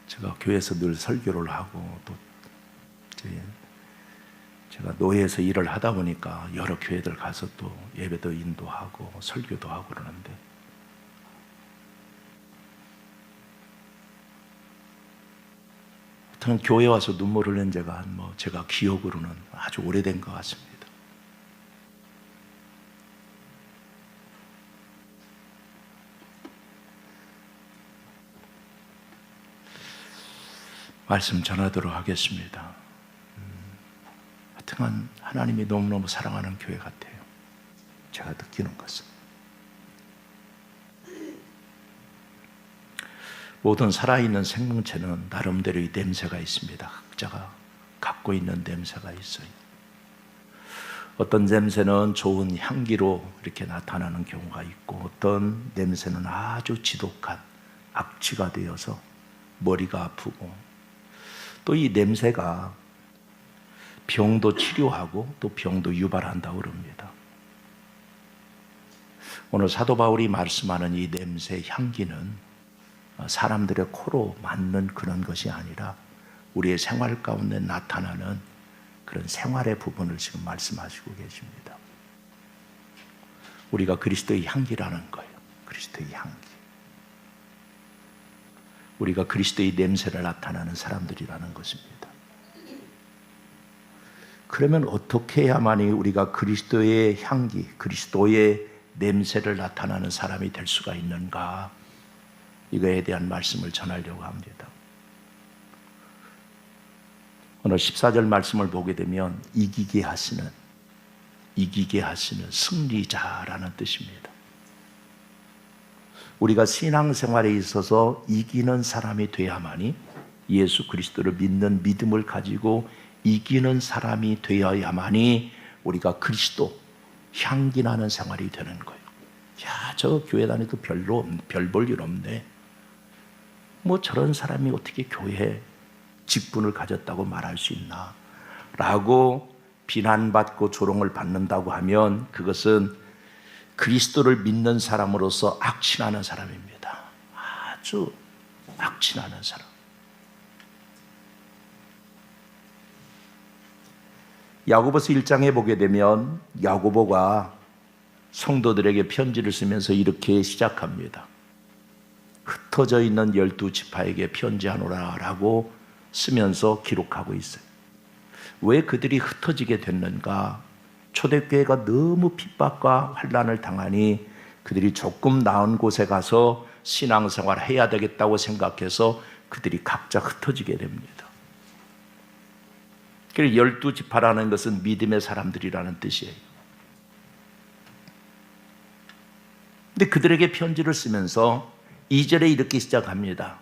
제가 교회에서 늘 설교를 하고 또 제가 노예에서 일을 하다 보니까 여러 교회들 가서 또 예배도 인도하고 설교도 하고 그러는데 하여튼 교회 와서 눈물 흘린 제가 제가 기억으로는 아주 오래된 것 같습니다. 말씀 전하도록 하겠습니다. 하여튼 하나님이 너무너무 사랑하는 교회 같아요. 제가 느끼는 것은 모든 살아있는 생명체는 나름대로의 냄새가 있습니다. 각자가 갖고 있는 냄새가 있어요. 어떤 냄새는 좋은 향기로 이렇게 나타나는 경우가 있고, 어떤 냄새는 아주 지독한 악취가 되어서 머리가 아프고, 또 이 냄새가 병도 치료하고 또 병도 유발한다고 그럽니다. 오늘 사도 바울이 말씀하는 이 냄새, 향기는 사람들의 코로 맡는 그런 것이 아니라 우리의 생활 가운데 나타나는 그런 생활의 부분을 지금 말씀하시고 계십니다. 우리가 그리스도의 향기라는 거예요. 그리스도의 향기. 우리가 그리스도의 냄새를 나타나는 사람들이라는 것입니다. 그러면 어떻게 해야만이 우리가 그리스도의 향기, 그리스도의 냄새를 나타나는 사람이 될 수가 있는가? 이거에 대한 말씀을 전하려고 합니다. 오늘 14절 말씀을 보게 되면 이기게 하시는 승리자라는 뜻입니다. 우리가 신앙생활에 있어서 이기는 사람이 되어야만이, 예수 그리스도를 믿는 믿음을 가지고 이기는 사람이 되어야만이 우리가 그리스도 향기 나는 생활이 되는 거예요. 야, 저 교회 다니도 별 볼 일 없네. 저런 사람이 어떻게 교회에 직분을 가졌다고 말할 수 있나? 라고 비난받고 조롱을 받는다고 하면 그것은 그리스도를 믿는 사람으로서 악취나는 사람입니다. 아주 악취나는 사람. 야고보서 1장에 보게 되면 야고보가 성도들에게 편지를 쓰면서 이렇게 시작합니다. 흩어져 있는 12지파에게 편지하노라 라고 쓰면서 기록하고 있어요. 왜 그들이 흩어지게 됐는가? 초대교회가 너무 핍박과 환난을 당하니 그들이 조금 나은 곳에 가서 신앙생활을 해야 되겠다고 생각해서 그들이 각자 흩어지게 됩니다. 그래서 12지파라는 것은 믿음의 사람들이라는 뜻이에요. 근데 그들에게 편지를 쓰면서 2절에 이렇게 시작합니다.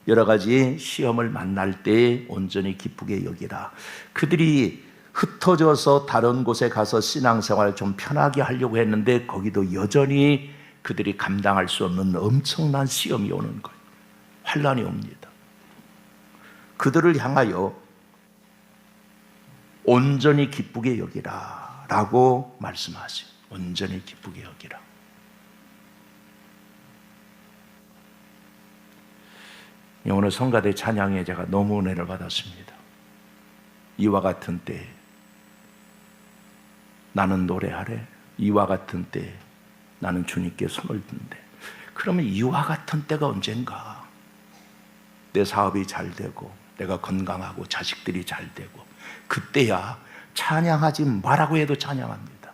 여러 가지 시험을 만날 때 온전히 기쁘게 여기라. 그들이 흩어져서 다른 곳에 가서 신앙생활을 좀 편하게 하려고 했는데 거기도 여전히 그들이 감당할 수 없는 엄청난 시험이 오는 거예요. 환난이 옵니다. 그들을 향하여 온전히 기쁘게 여기라 라고 말씀하세요. 온전히 기쁘게 여기라. 오늘 성가대 찬양에 제가 너무 은혜를 받았습니다. 이와 같은 때 나는 노래하래. 이와 같은 때 나는 주님께 손을 든대. 그러면 이와 같은 때가 언젠가? 내 사업이 잘 되고 내가 건강하고 자식들이 잘 되고 그때야 찬양하지 말라고 해도 찬양합니다.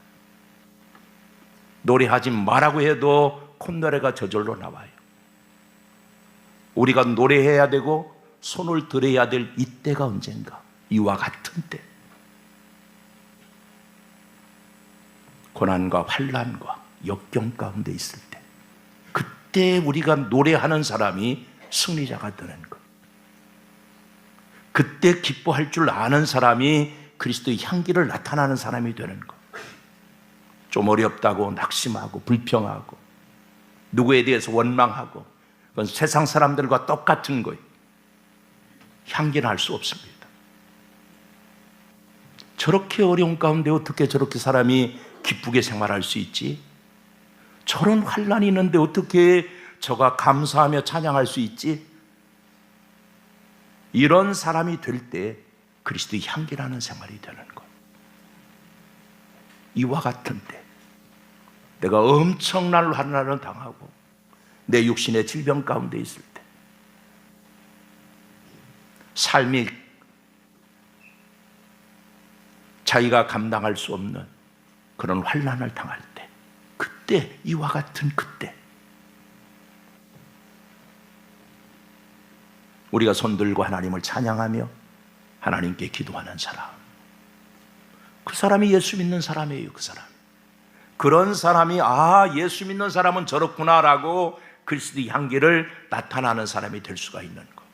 노래하지 말라고 해도 콧노래가 저절로 나와요. 우리가 노래해야 되고 손을 들어야 될 이때가 언젠가? 이와 같은 때. 고난과 환난과 역경 가운데 있을 때, 그때 우리가 노래하는 사람이 승리자가 되는 것. 그때 기뻐할 줄 아는 사람이 그리스도의 향기를 나타나는 사람이 되는 것. 좀 어렵다고 낙심하고 불평하고 누구에 대해서 원망하고 그건 세상 사람들과 똑같은 거예요. 향기는 할 수 없습니다. 저렇게 어려운 가운데 어떻게 저렇게 사람이 기쁘게 생활할 수 있지? 저런 환난이 있는데 어떻게 저가 감사하며 찬양할 수 있지? 이런 사람이 될 때 그리스도의 향기라는 생활이 되는 것. 이와 같은 때 내가 엄청난 환난을 당하고 내 육신의 질병 가운데 있을 때, 삶이 자기가 감당할 수 없는 그런 환난을 당할 때, 그때, 이와 같은 그때 우리가 손들고 하나님을 찬양하며 하나님께 기도하는 사람, 그 사람이 예수 믿는 사람이에요. 그 사람. 그런 사람이 예수 믿는 사람은 저렇구나라고 그리스도의 향기를 나타나는 사람이 될 수가 있는 것.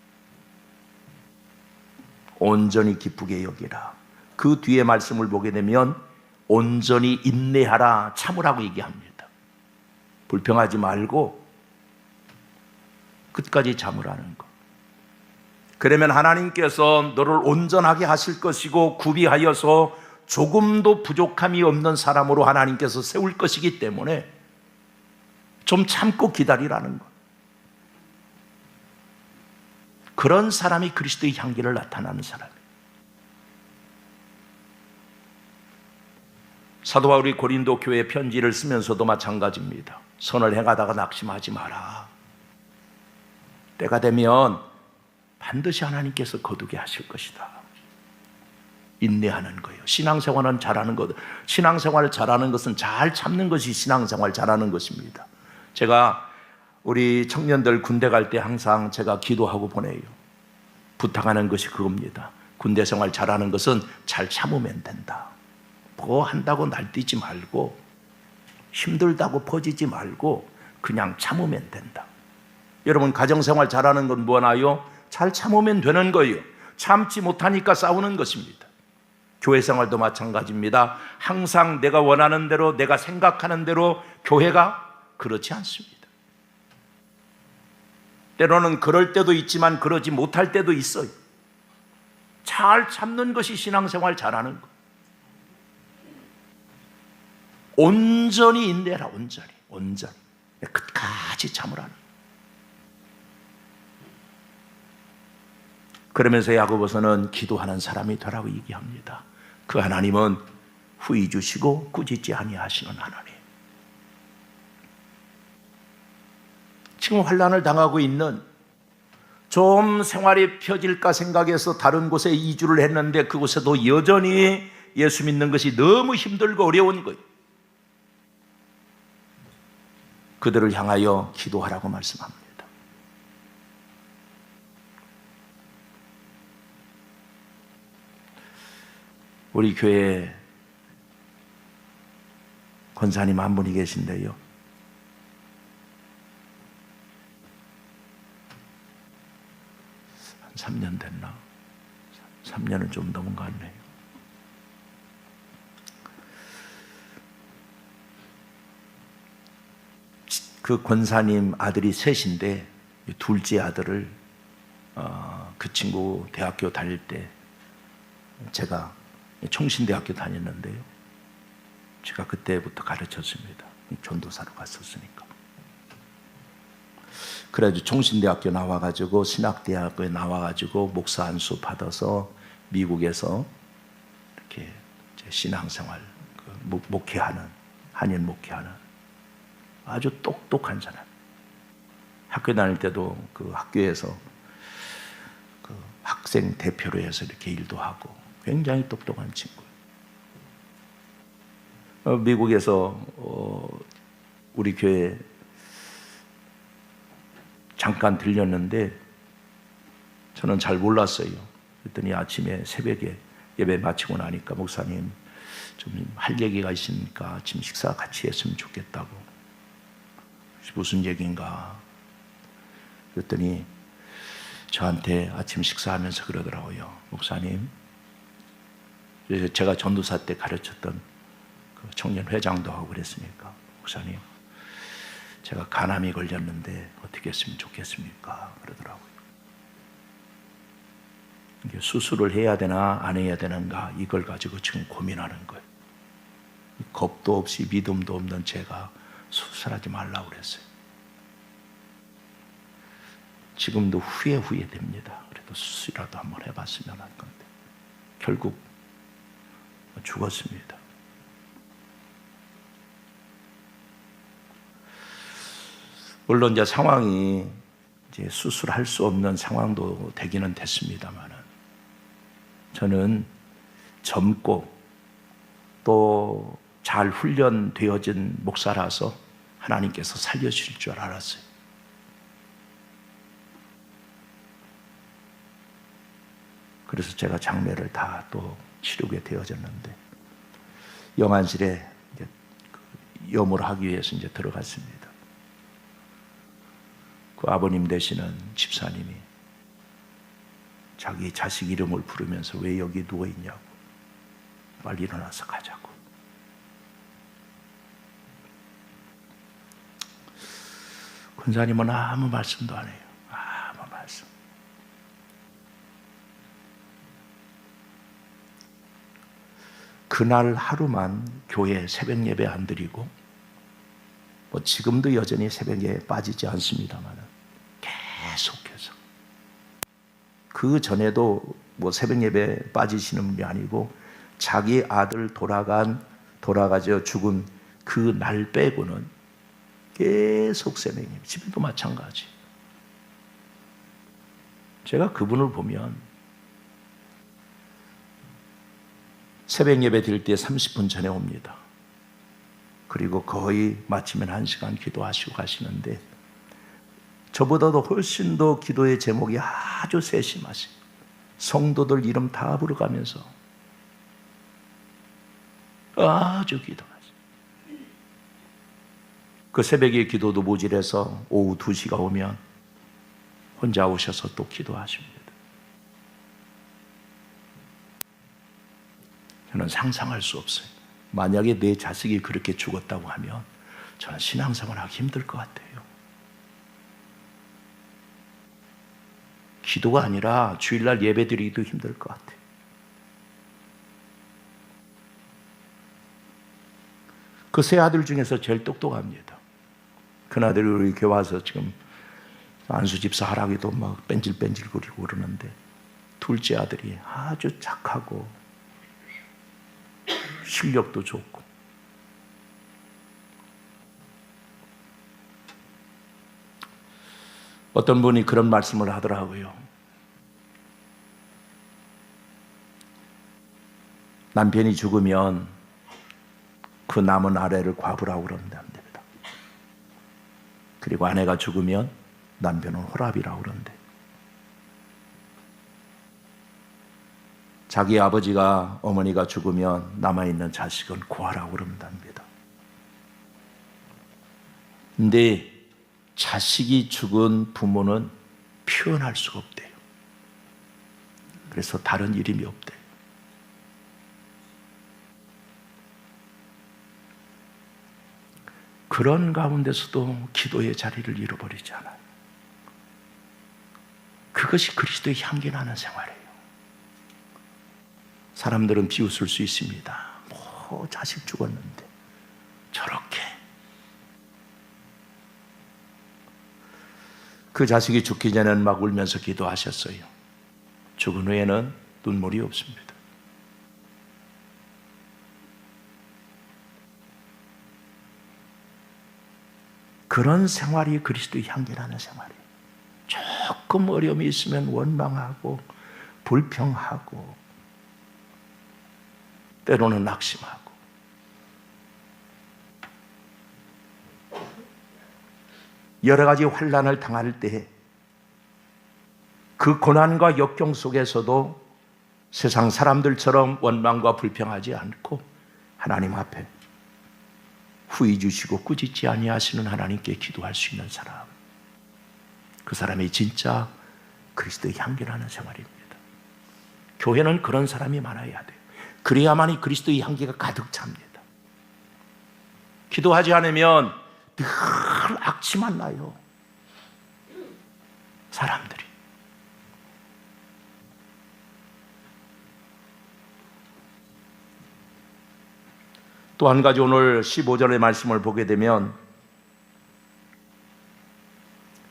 온전히 기쁘게 여기라. 그 뒤에 말씀을 보게 되면 온전히 인내하라, 참으라고 얘기합니다. 불평하지 말고 끝까지 참으라는 것. 그러면 하나님께서 너를 온전하게 하실 것이고 구비하여서 조금도 부족함이 없는 사람으로 하나님께서 세울 것이기 때문에 좀 참고 기다리라는 것. 그런 사람이 그리스도의 향기를 나타나는 사람이에요. 사도 바울이 고린도 교회 편지를 쓰면서도 마찬가지입니다. 선을 행하다가 낙심하지 마라. 때가 되면 반드시 하나님께서 거두게 하실 것이다. 인내하는 거예요. 신앙생활은 잘하는 것. 신앙생활을 잘하는 것은 잘 참는 것이 신앙생활 잘하는 것입니다. 제가 우리 청년들 군대 갈 때 항상 제가 기도하고 보내요. 부탁하는 것이 그겁니다. 군대 생활 잘하는 것은 잘 참으면 된다. 뭐 한다고 날뛰지 말고, 힘들다고 퍼지지 말고 그냥 참으면 된다. 여러분, 가정생활 잘하는 건 뭐나요? 잘 참으면 되는 거예요. 참지 못하니까 싸우는 것입니다. 교회 생활도 마찬가지입니다. 항상 내가 원하는 대로, 내가 생각하는 대로 교회가 그렇지 않습니다. 때로는 그럴 때도 있지만 그러지 못할 때도 있어요. 잘 참는 것이 신앙생활 잘하는 것. 온전히 인내라. 온전히 끝까지 참으라는. 그러면서 야고보서는 기도하는 사람이 되라고 얘기합니다. 그 하나님은 후히 주시고 꾸짖지 아니하시는 하나님. 지금 환난을 당하고 있는, 좀 생활이 펴질까 생각해서 다른 곳에 이주를 했는데 그곳에도 여전히 예수 믿는 것이 너무 힘들고 어려운 거예요. 그들을 향하여 기도하라고 말씀합니다. 우리 교회에 권사님 한 분이 계신데요, 한 3년 됐나? 3년은 좀 넘은 것 같네요. 그 권사님 아들이 셋인데 둘째 아들을 그 친구 대학교 다닐 때 제가 총신대학교 다녔는데요, 제가 그때부터 가르쳤습니다. 전도사로 갔었으니까. 그래가지고 총신대학교 나와가지고 신학대학교에 나와가지고 목사 안수 받아서 미국에서 이렇게 신앙생활 목회하는, 한인 목회하는 아주 똑똑한 사람. 학교 다닐 때도 그 학교에서 그 학생 대표로 해서 이렇게 일도 하고 굉장히 똑똑한 친구. 미국에서 우리 교회 잠깐 들렸는데 저는 잘 몰랐어요. 그랬더니 아침에 새벽에 예배 마치고 나니까 목사님 좀 할 얘기가 있으니까 아침 식사 같이 했으면 좋겠다고. 무슨 얘기인가? 그랬더니 저한테 아침 식사하면서 그러더라고요. 목사님, 제가 전도사 때 가르쳤던 그 청년 회장도 하고 그랬으니까, 목사님, 제가 간암이 걸렸는데 어떻게 했으면 좋겠습니까? 그러더라고요. 이게 수술을 해야 되나 안 해야 되는가, 이걸 가지고 지금 고민하는 거예요. 겁도 없이 믿음도 없는 제가 수술하지 말라고 그랬어요. 지금도 후회됩니다. 그래도 수술이라도 한번 해봤으면 할 건데 결국 죽었습니다. 물론 이제 상황이 이제 수술할 수 없는 상황도 되기는 됐습니다만은 저는 젊고 또 잘 훈련되어진 목사라서 하나님께서 살려주실 줄 알았어요. 그래서 제가 장례를 다 또 치르게 되어졌는데 영안실에 이제 염을 하기 위해서 이제 들어갔습니다. 그 아버님 되시는 집사님이 자기 자식 이름을 부르면서 왜 여기 누워 있냐고, 빨리 일어나서 가자고. 권사님은 아무 말씀도 안 해요. 아무 말씀. 그날 하루만 교회 새벽 예배 안 드리고, 뭐 지금도 여전히 새벽에 빠지지 않습니다만 계속해서 그 전에도 뭐 새벽 예배 빠지시는 분이 아니고 자기 아들 돌아가져 죽은 그 날 빼고는 계속 새벽 예배, 집에도 마찬가지. 제가 그분을 보면 새벽 예배 드릴 때 30분 전에 옵니다. 그리고 거의 마치면 1시간 기도하시고 가시는데 저보다도 훨씬 더 기도의 제목이 아주 세심하세요. 성도들 이름 다 부르가면서 아주 기도하세요. 그 새벽에 기도도 모질해서 오후 2시가 오면 혼자 오셔서 또 기도하십니다. 저는 상상할 수 없어요. 만약에 내 자식이 그렇게 죽었다고 하면 저는 신앙생활 하기 힘들 것 같아요. 기도가 아니라 주일날 예배 드리기도 힘들 것 같아요. 그 세 아들 중에서 제일 똑똑합니다. 큰아들이 우리 교회 와서 지금 안수 집사 하라기도 막 뺀질뺀질거리고 그러는데 둘째 아들이 아주 착하고 실력도 좋고 어떤 분이 그런 말씀을 하더라고요. 남편이 죽으면 그 남은 아내를 과부라고 그런답니다. 그리고 아내가 죽으면 남편은 호랍이라고 그런대. 자기 아버지가 어머니가 죽으면 남아있는 자식은 고아라고 그런답니다. 근데 자식이 죽은 부모는 표현할 수가 없대요. 그래서 다른 이름이 없대요. 그런 가운데서도 기도의 자리를 잃어버리지 않아요. 그것이 그리스도의 향기 나는 생활이에요. 사람들은 비웃을 수 있습니다. 뭐 자식 죽었는데 저렇게. 그 자식이 죽기 전에는 막 울면서 기도하셨어요. 죽은 후에는 눈물이 없습니다. 그런 생활이 그리스도의 향기라는 생활이에요. 조금 어려움이 있으면 원망하고 불평하고 때로는 낙심하고 여러 가지 환난을 당할 때 그 고난과 역경 속에서도 세상 사람들처럼 원망과 불평하지 않고 하나님 앞에 후히 주시고 꾸짖지 아니하시는 하나님께 기도할 수 있는 사람, 그 사람이 진짜 그리스도의 향기라는 생활입니다. 교회는 그런 사람이 많아야 돼요. 그래야만이 그리스도의 향기가 가득 찹니다. 기도하지 않으면 늘 악취만 나요. 사람들이. 또 한 가지 오늘 15절의 말씀을 보게 되면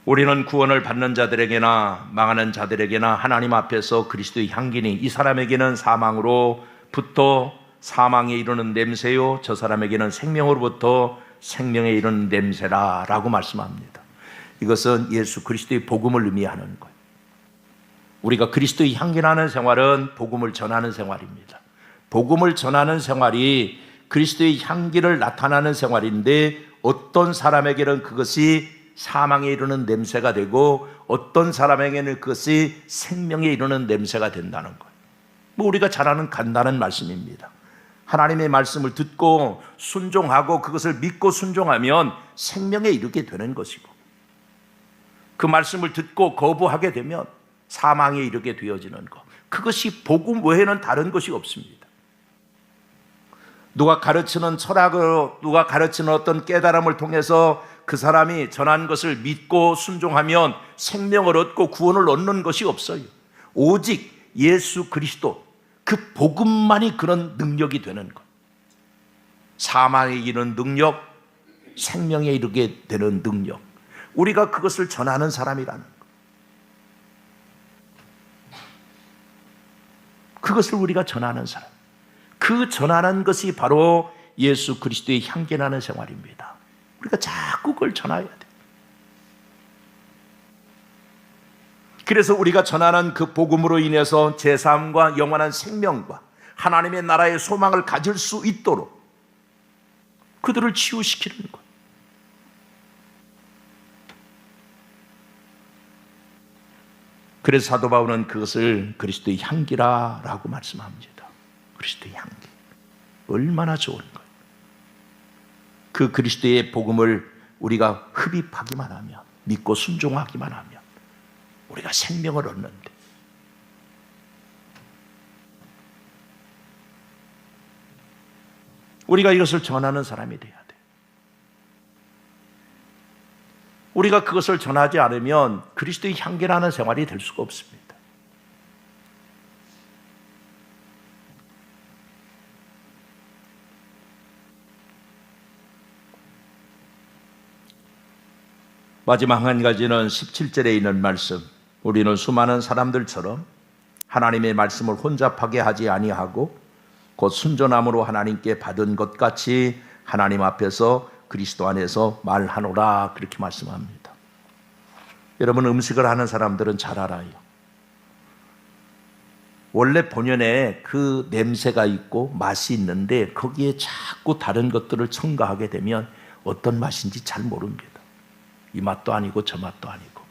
우리는 구원을 받는 자들에게나 망하는 자들에게나 하나님 앞에서 그리스도의 향기니 이 사람에게는 사망으로부터 사망에 이르는 냄새요 저 사람에게는 생명으로부터 생명에 이르는 냄새라라고 말씀합니다. 이것은 예수 그리스도의 복음을 의미하는 거예요. 우리가 그리스도의 향기나는 생활은 복음을 전하는 생활입니다. 복음을 전하는 생활이 그리스도의 향기를 나타나는 생활인데 어떤 사람에게는 그것이 사망에 이르는 냄새가 되고 어떤 사람에게는 그것이 생명에 이르는 냄새가 된다는 거예요. 우리가 잘 아는 간단한 말씀입니다. 하나님의 말씀을 듣고 순종하고 그것을 믿고 순종하면 생명에 이르게 되는 것이고 그 말씀을 듣고 거부하게 되면 사망에 이르게 되어지는 것, 그것이 복음 외에는 다른 것이 없습니다. 누가 가르치는 철학으로 누가 가르치는 어떤 깨달음을 통해서 그 사람이 전한 것을 믿고 순종하면 생명을 얻고 구원을 얻는 것이 없어요. 오직 예수 그리스도 그 복음만이 그런 능력이 되는 것. 사망에 이르는 능력, 생명에 이르게 되는 능력, 우리가 그것을 전하는 사람이라는 것. 그것을 우리가 전하는 사람, 그 전하는 것이 바로 예수 그리스도의 향기나는 생활입니다. 우리가 자꾸 그걸 전해야 돼. 그래서 우리가 전하는 그 복음으로 인해서 제3과 영원한 생명과 하나님의 나라의 소망을 가질 수 있도록 그들을 치유시키는 것. 그래서 사도 바울은 그것을 그리스도의 향기라라고 말씀합니다. 그리스도의 향기. 얼마나 좋은 거예요. 그 그리스도의 복음을 우리가 흡입하기만 하면, 믿고 순종하기만 하면 우리가 생명을 얻는데, 우리가 이것을 전하는 사람이 돼야 돼. 우리가 그것을 전하지 않으면 그리스도의 향기라는 생활이 될 수가 없습니다. 마지막 한 가지는 17절에 있는 말씀. 우리는 수많은 사람들처럼 하나님의 말씀을 혼잡하게 하지 아니하고 곧 순전함으로 하나님께 받은 것 같이 하나님 앞에서 그리스도 안에서 말하노라, 그렇게 말씀합니다. 여러분, 음식을 하는 사람들은 잘 알아요. 원래 본연에 그 냄새가 있고 맛이 있는데 거기에 자꾸 다른 것들을 첨가하게 되면 어떤 맛인지 잘 모릅니다. 이 맛도 아니고 저 맛도 아니고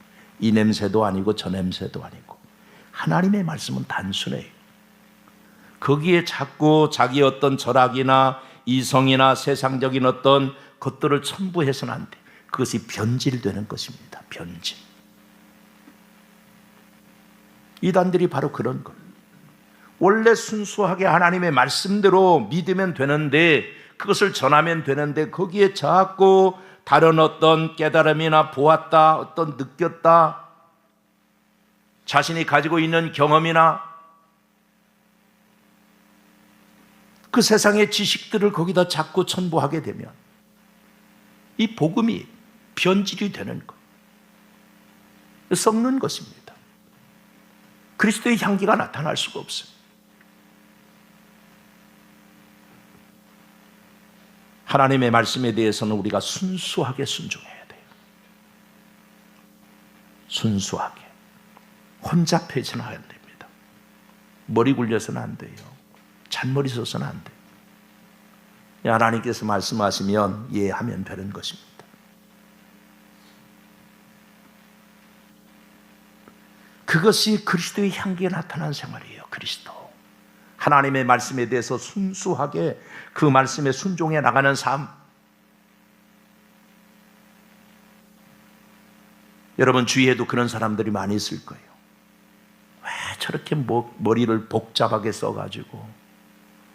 이 냄새도 아니고 저 냄새도 아니고. 하나님의 말씀은 단순해요. 거기에 자꾸 자기 어떤 철학이나 이성이나 세상적인 어떤 것들을 첨부해서는 안 돼. 그것이 변질되는 것입니다. 변질. 이단들이 바로 그런 것. 원래 순수하게 하나님의 말씀대로 믿으면 되는데, 그것을 전하면 되는데 거기에 자꾸 다른 어떤 깨달음이나 보았다, 어떤 느꼈다, 자신이 가지고 있는 경험이나 그 세상의 지식들을 거기다 자꾸 첨부하게 되면 이 복음이 변질이 되는 것, 썩는 것입니다. 그리스도의 향기가 나타날 수가 없어요. 하나님의 말씀에 대해서는 우리가 순수하게 순종해야 돼요. 순수하게. 혼잡해서는 안 됩니다. 머리 굴려서는 안 돼요. 잔머리 써서는 안 돼요. 하나님께서 말씀하시면 이해하면 되는 것입니다. 그것이 그리스도의 향기에 나타난 생활이에요. 그리스도. 하나님의 말씀에 대해서 순수하게 그 말씀에 순종해 나가는 삶. 여러분 주위에도 그런 사람들이 많이 있을 거예요. 왜 저렇게 머리를 복잡하게 써가지고,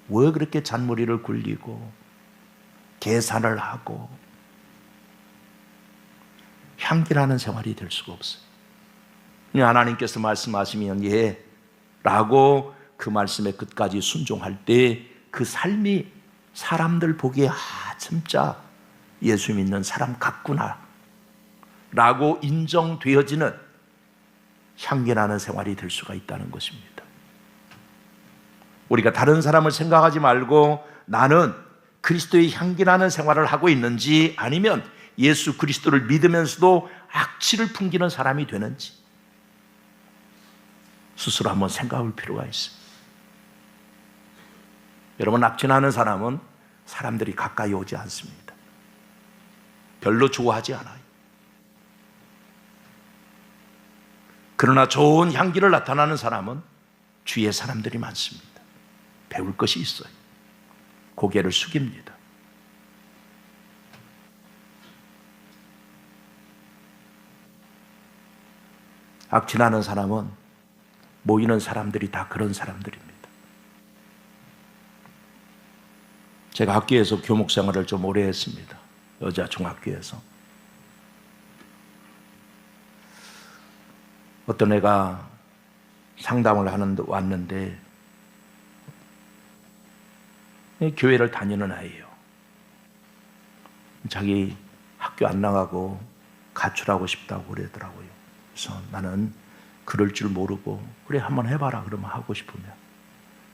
왜 그렇게 잔머리를 굴리고 계산을 하고, 향기라는 생활이 될 수가 없어요. 하나님께서 말씀하시면 예 라고 그 말씀에 끝까지 순종할 때 그 삶이 사람들 보기에 진짜 예수 믿는 사람 같구나 라고 인정되어지는 향기나는 생활이 될 수가 있다는 것입니다. 우리가 다른 사람을 생각하지 말고 나는 그리스도의 향기나는 생활을 하고 있는지, 아니면 예수 그리스도를 믿으면서도 악취를 풍기는 사람이 되는지 스스로 한번 생각할 필요가 있어요. 여러분, 악취나는 사람은 사람들이 가까이 오지 않습니다. 별로 좋아하지 않아요. 그러나 좋은 향기를 나타나는 사람은 주위에 사람들이 많습니다. 배울 것이 있어요. 고개를 숙입니다. 악취나는 사람은 모이는 사람들이 다 그런 사람들입니다. 제가 학교에서 교목 생활을 좀 오래 했습니다. 여자 중학교에서. 어떤 애가 상담을 하는데 왔는데, 교회를 다니는 아이예요. 자기 학교 안 나가고 가출하고 싶다고 그러더라고요. 그래서 나는 그럴 줄 모르고, 그래 한번 해봐라. 그러면 하고 싶으면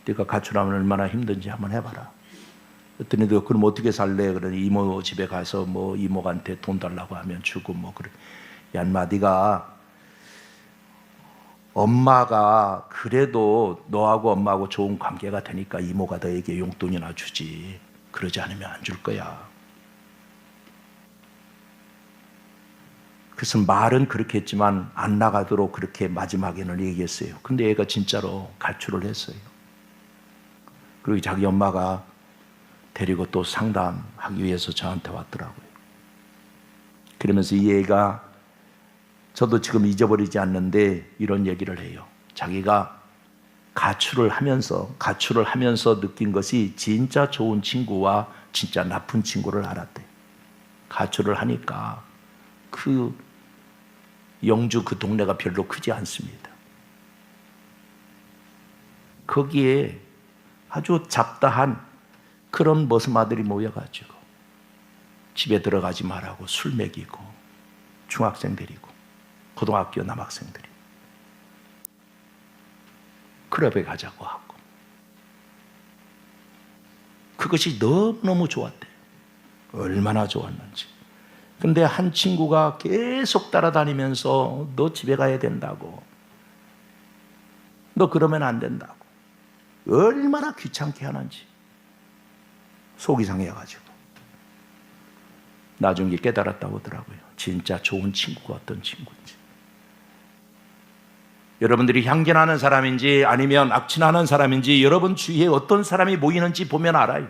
네가 가출하면 얼마나 힘든지 한번 해봐라. 그랬더니 너 그럼 어떻게 살래? 그러니 이모 집에 가서 뭐 이모한테 돈 달라고 하면 주고 뭐 그래. 야 인마, 네가 엄마가 그래도 너하고 엄마하고 좋은 관계가 되니까 이모가 너에게 용돈이나 주지, 그러지 않으면 안 줄 거야. 그래서 말은 그렇게 했지만 안 나가도록 그렇게 마지막에는 얘기했어요. 근데 얘가 진짜로 가출을 했어요. 그리고 자기 엄마가 데리고 또 상담하기 위해서 저한테 왔더라고요. 그러면서 이 애가, 저도 지금 잊어버리지 않는데 이런 얘기를 해요. 자기가 가출을 하면서 느낀 것이 진짜 좋은 친구와 진짜 나쁜 친구를 알았대요. 가출을 하니까 그 영주 그 동네가 별로 크지 않습니다. 거기에 아주 잡다한 그런 머슴아들이 모여가지고 집에 들어가지 말라고 술 먹이고, 중학생들이고 고등학교 남학생들이 클럽에 가자고 하고, 그것이 너무너무 좋았대요. 얼마나 좋았는지. 근데 한 친구가 계속 따라다니면서 너 집에 가야 된다고, 너 그러면 안 된다고, 얼마나 귀찮게 하는지 속이 상해가지고 나중에 깨달았다고 하더라고요. 진짜 좋은 친구가 어떤 친구인지. 여러분들이 향기나는 사람인지 아니면 악취나는 사람인지 여러분 주위에 어떤 사람이 모이는지 보면 알아요.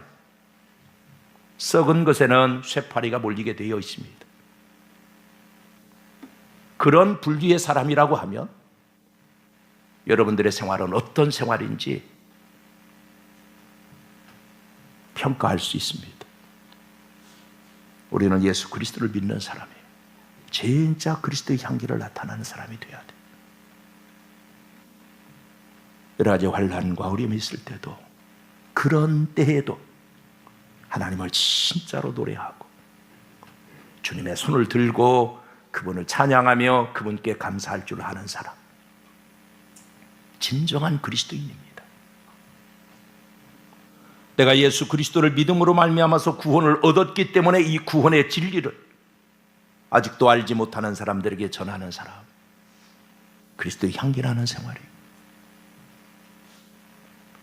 썩은 것에는 쇠파리가 몰리게 되어 있습니다. 그런 분류의 사람이라고 하면 여러분들의 생활은 어떤 생활인지 평가할 수 있습니다. 우리는 예수 그리스도를 믿는 사람이에요. 진짜 그리스도의 향기를 나타나는 사람이 되어야 돼요. 여러 가지 환난과 어려움이 있을 때도, 그런 때에도 하나님을 진짜로 노래하고 주님의 손을 들고 그분을 찬양하며 그분께 감사할 줄 아는 사람, 진정한 그리스도인입니다. 내가 예수 그리스도를 믿음으로 말미암아서 구원을 얻었기 때문에 이 구원의 진리를 아직도 알지 못하는 사람들에게 전하는 사람, 그리스도의 향기나는 생활이에요.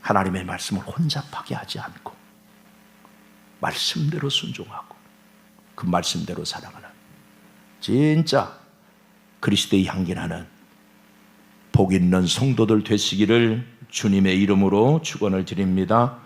하나님의 말씀을 혼잡하게 하지 않고 말씀대로 순종하고 그 말씀대로 살아가는 진짜 그리스도의 향기나는 복 있는 성도들 되시기를 주님의 이름으로 축원을 드립니다.